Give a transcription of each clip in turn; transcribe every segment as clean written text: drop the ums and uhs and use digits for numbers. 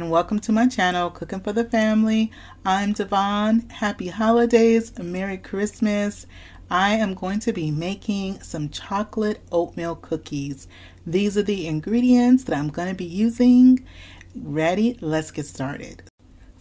and welcome to my channel, Cooking for the Family. I'm Devon. Happy holidays, Merry Christmas. I am going to be making some chocolate oatmeal cookies. These are the ingredients that I'm going to be using. Ready? Let's get started.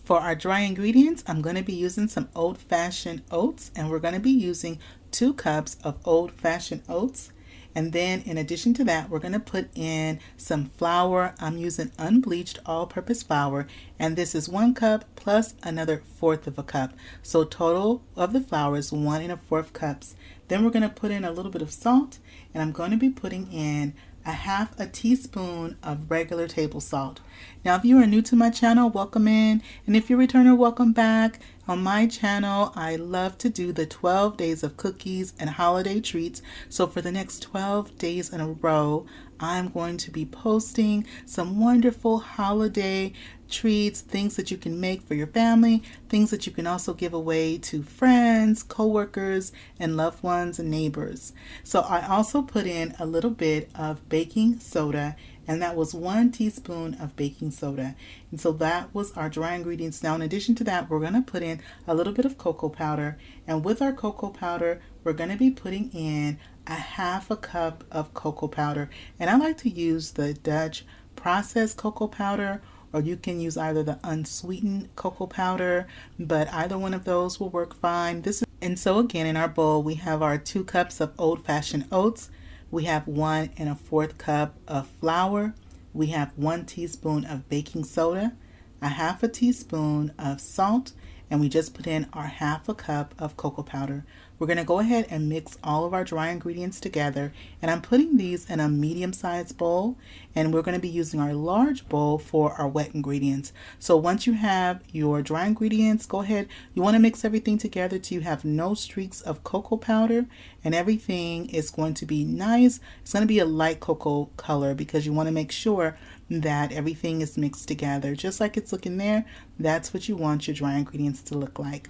For our dry ingredients, I'm going to be using some old-fashioned oats, and we're going to be using 2 cups of old-fashioned oats. And then in addition to that, we're going to put in some flour. I'm using unbleached all-purpose flour, and this is 1 cup plus another 1/4 of a cup. So total of the flour is 1 1/4 cups. Then we're going to put in a little bit of salt, and I'm going to be putting in a 1/2 teaspoon of regular table salt. Now, if you are new to my channel, welcome in. And if you're a returner, welcome back. On my channel, I love to do the 12 days of cookies and holiday treats. So for the next 12 days in a row, I'm going to be posting some wonderful holiday treats, things that you can make for your family, things that you can also give away to friends, co-workers, and loved ones and neighbors. So I also put in a little bit of baking soda, and that was 1 teaspoon of baking soda. And so that was our dry ingredients. Now, in addition to that, we're going to put in a little bit of cocoa powder. And with our cocoa powder, we're going to be putting in a 1/2 cup of cocoa powder. And I like to use the Dutch processed cocoa powder, or you can use either the unsweetened cocoa powder, but either one of those will work fine. And so again, in our bowl, we have our 2 cups of old-fashioned oats. We have 1 1/4 cup of flour. We have 1 teaspoon of baking soda, a 1/2 teaspoon of salt, and we just put in our 1/2 cup of cocoa powder. We're going to go ahead and mix all of our dry ingredients together, and I'm putting these in a medium-sized bowl, and we're going to be using our large bowl for our wet ingredients. So once you have your dry ingredients, go ahead. You want to mix everything together till you have no streaks of cocoa powder, and everything is going to be nice. It's going to be a light cocoa color because you want to make sure that everything is mixed together. Just like it's looking there, that's what you want your dry ingredients to look like.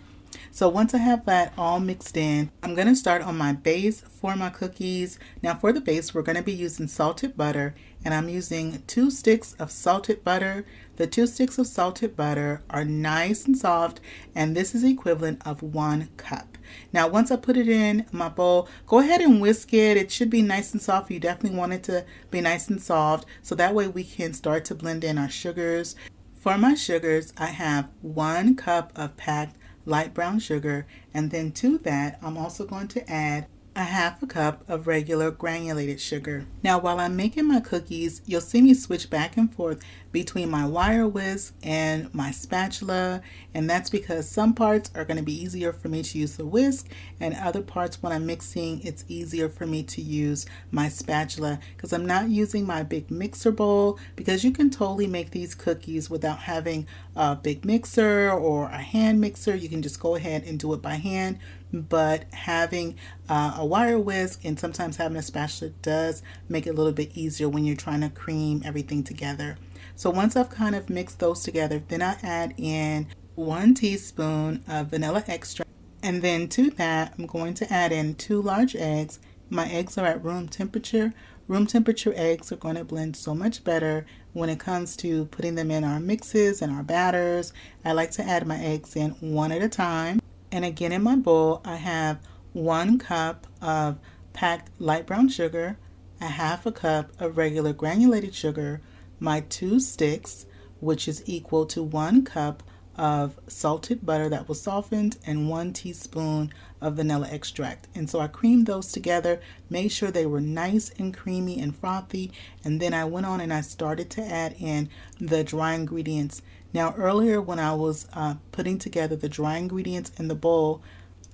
So once I have that all mixed in, I'm going to start on my base for my cookies. Now for the base, we're going to be using salted butter, and I'm using 2 sticks of salted butter. The 2 sticks of salted butter are nice and soft, and this is the equivalent of 1 cup. Now once I put it in my bowl, go ahead and whisk it. It should be nice and soft. You definitely want it to be nice and soft, so that way we can start to blend in our sugars. For my sugars, I have 1 cup of packed light brown sugar, and then to that I'm also going to add a 1/2 cup of regular granulated sugar. Now while I'm making my cookies, you'll see me switch back and forth between my wire whisk and my spatula, and that's because some parts are going to be easier for me to use the whisk, and other parts when I'm mixing, it's easier for me to use my spatula because I'm not using my big mixer bowl, because you can totally make these cookies without having a big mixer or a hand mixer. You can just go ahead and do it by hand, but having a wire whisk and sometimes having a spatula does make it a little bit easier when you're trying to cream everything together. So once I've kind of mixed those together, then I add in 1 teaspoon of vanilla extract, and then to that I'm going to add in 2 large eggs. My eggs are at room temperature. Room temperature eggs are going to blend so much better when it comes to putting them in our mixes and our batters. I like to add my eggs in 1 at a time. And again, in my bowl, I have 1 cup of packed light brown sugar, a 1/2 cup of regular granulated sugar, my 2 sticks, which is equal to 1 cup of salted butter that was softened, and 1 teaspoon of vanilla extract. And so I creamed those together, made sure they were nice and creamy and frothy, and then I went on and I started to add in the dry ingredients. Now earlier when I was putting together the dry ingredients in the bowl,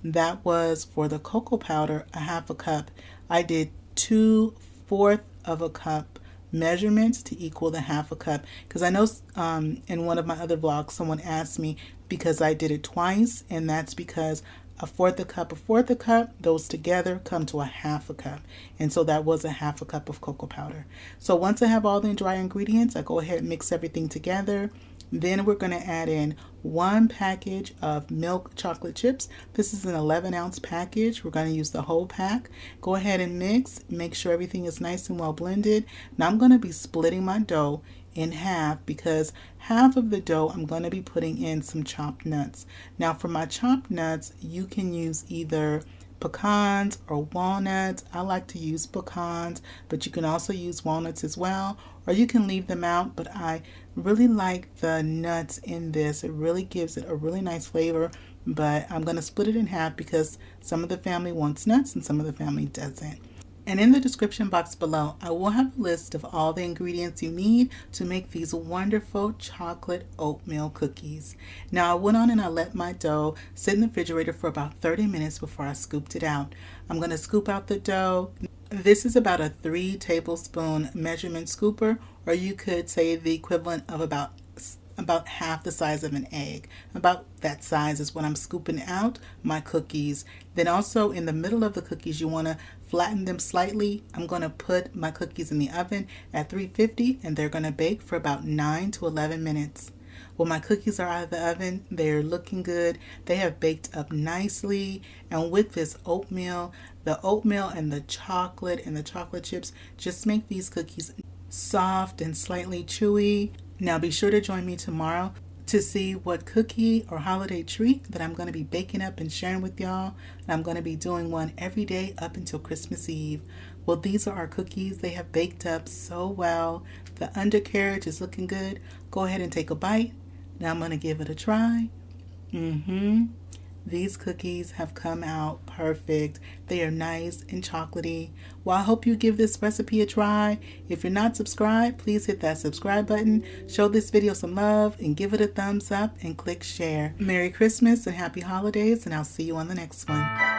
that was for the cocoa powder, a 1/2 cup. I did 2/4 of a cup measurements to equal the 1/2 cup, because I know in one of my other vlogs someone asked me because I did it twice, and that's because a 1/4 cup, those together come to a 1/2 cup, and so that was a 1/2 cup of cocoa powder. So once I have all the dry ingredients, I go ahead and mix everything together. Then we're going to add in 1 package of milk chocolate chips. This is an 11-ounce package. We're going to use the whole pack. Go ahead and mix. Make sure everything is nice and well blended. Now I'm going to be splitting my dough in half because half of the dough I'm going to be putting in some chopped nuts. Now for my chopped nuts, you can use either pecans or walnuts. I like to use pecans, but you can also use walnuts as well, or you can leave them out, but I really like the nuts in this. It really gives it a really nice flavor, but I'm going to split it in half because some of the family wants nuts and some of the family doesn't. And in the description box below, I will have a list of all the ingredients you need to make these wonderful chocolate oatmeal cookies. Now I went on and I let my dough sit in the refrigerator for about 30 minutes before I scooped it out. I'm going to scoop out the dough. This is about a 3 tablespoon measurement scooper, or you could say the equivalent of about half the size of an egg. About that size is what I'm scooping out my cookies. Then also in the middle of the cookies, you want to flatten them slightly. I'm going to put my cookies in the oven at 350 and they're going to bake for about 9 to 11 minutes. Well, my cookies are out of the oven. They're looking good. They have baked up nicely. And with this oatmeal, the oatmeal and the chocolate chips just make these cookies soft and slightly chewy. Now be sure to join me tomorrow to see what cookie or holiday treat that I'm going to be baking up and sharing with y'all. And I'm going to be doing one every day up until Christmas Eve. Well, these are our cookies. They have baked up so well. The undercarriage is looking good. Go ahead and take a bite. Now I'm going to give it a try. These cookies have come out perfect. They are nice and chocolatey. Well, I hope you give this recipe a try. If you're not subscribed, please hit that subscribe button. Show this video some love and give it a thumbs up and click share. Merry Christmas and happy holidays, and I'll see you on the next one.